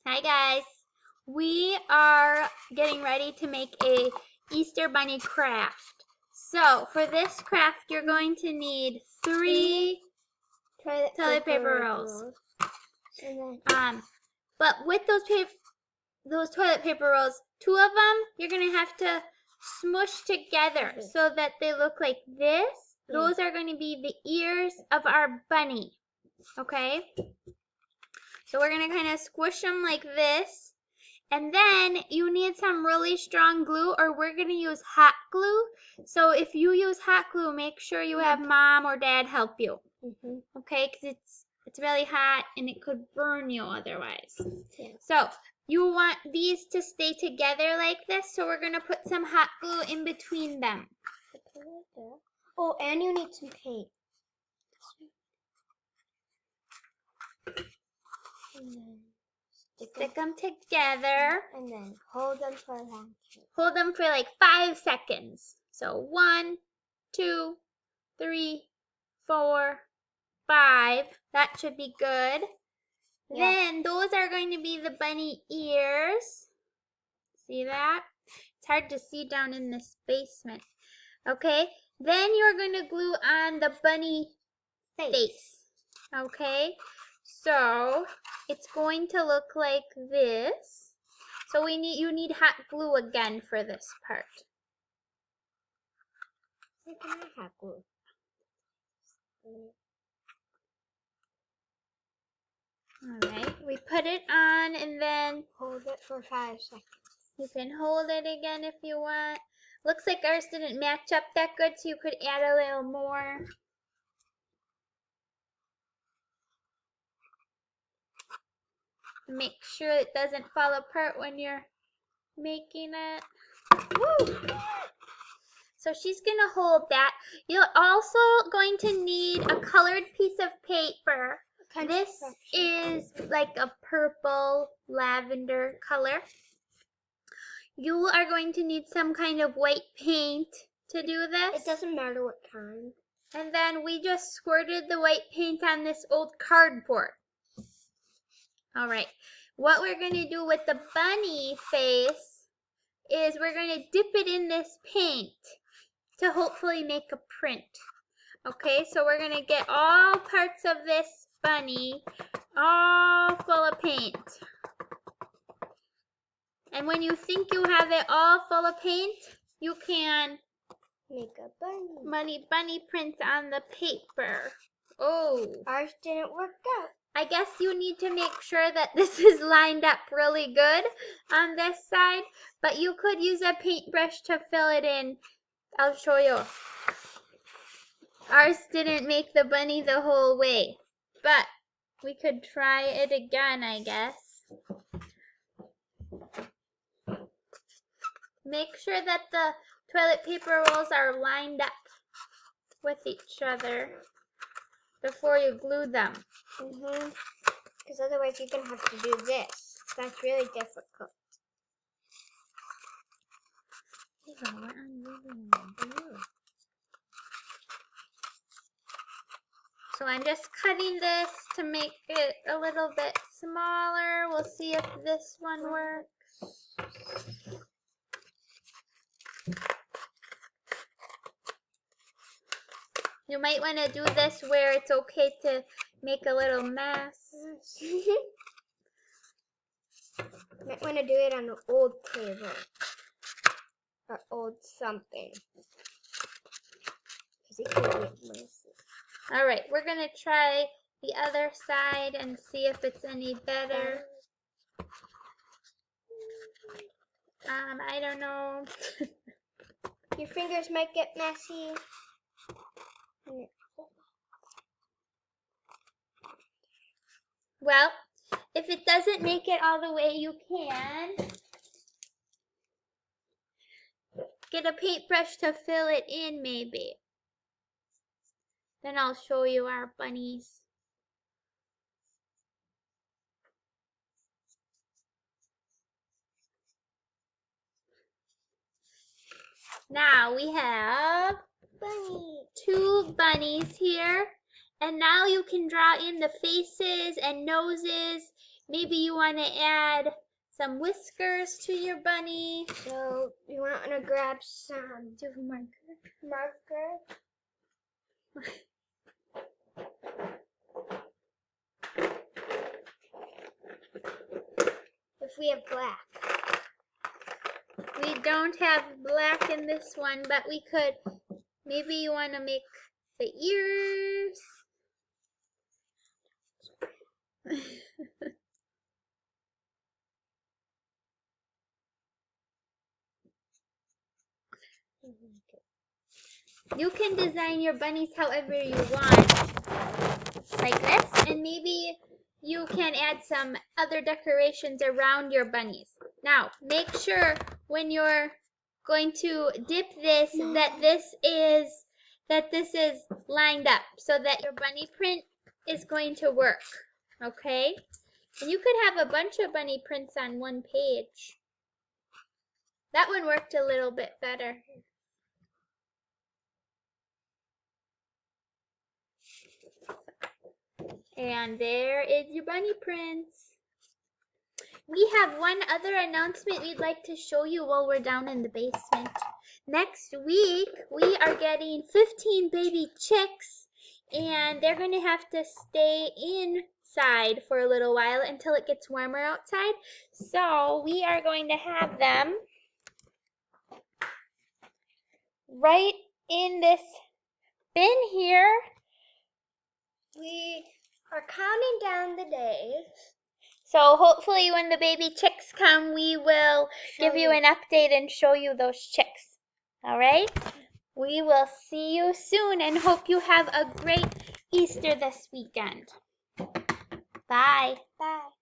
Hi guys. We are getting ready to make a Easter bunny craft. So for this craft you're going to need three toilet paper rolls. And then But with those toilet paper rolls, two of them you're gonna have to smush together so that they look like this. Those are going to be the ears of our bunny. Okay? So we're gonna kind of squish them like this. And then you need some really strong glue, or we're going to use hot glue. So if you use hot glue, make sure you have mom or dad help you. Okay, because it's really hot and it could burn you otherwise. Yeah. So you want these to stay together like this, so we're going to put some hot glue in between them. Oh, and you need some paint. And then Stick them together. and then hold them for a long time. Hold them for like 5 seconds. So 1, 2, 3, 4, 5. That should be good. Yeah. Then those are going to be the bunny ears. See that? It's hard to see down in this basement. Okay. Then you're going to glue on the bunny face. Okay. So it's going to look like this. So you need hot glue again for this part. Where can I have glue? Alright, we put it on and then Hold it for 5 seconds. you can hold it again if you want. Looks like ours didn't match up that good, so you could add a little more. Make sure it doesn't fall apart when you're making it. Woo! So she's going to hold that. You're also going to need a colored piece of paper. This is like a purple lavender color. You are going to need some kind of white paint to do this. It doesn't matter what kind. And then we just squirted the white paint on this old cardboard. All right. What we're going to do with the bunny face is we're going to dip it in this paint to hopefully make a print. Okay, so we're going to get all parts of this bunny all full of paint. And when you think you have it all full of paint, you can make a bunny print on the paper. Oh. Ours didn't work out. I guess you need to make sure that this is lined up really good on this side, but you could use a paintbrush to fill it in. I'll show you. Ours didn't make the bunny the whole way, but we could try it again, I guess. Make sure that the toilet paper rolls are lined up with each other before you glue them. Because otherwise you're going to have to do this. That's really difficult. So I'm just cutting this to make it a little bit smaller. We'll see if this one works. You might want to do this where it's okay to make a little mess. Might want to do it on an old table. Or old something. Because it can get messy. Alright, we're going to try the other side and see if it's any better. I don't know. Your fingers might get messy. Well, if it doesn't make it all the way, you can get a paintbrush to fill it in maybe. Then I'll show you our bunnies. Now we have two bunnies here. And now you can draw in the faces and noses maybe you want to add some whiskers to your bunny. So you want to grab some Do you have a marker? marker. If we have black. We don't have black in this one, but we could, maybe you want to make the ears. You can design your bunnies however you want, like this, and maybe you can add some other decorations around your bunnies. Now, make sure when you're going to dip this that this is lined up so that your bunny print is going to work, okay? And you could have a bunch of bunny prints on one page. That one worked a little bit better. And there is your bunny prints. We have one other announcement we'd like to show you while we're down in the basement. Next week, we are getting 15 baby chicks, and they're going to have to stay inside for a little while until it gets warmer outside. So we are going to have them right in this bin here. We are counting down the days. So hopefully when the baby chicks come, we will give you an update and show you those chicks. All right? We will see you soon and hope you have a great Easter this weekend. Bye. Bye.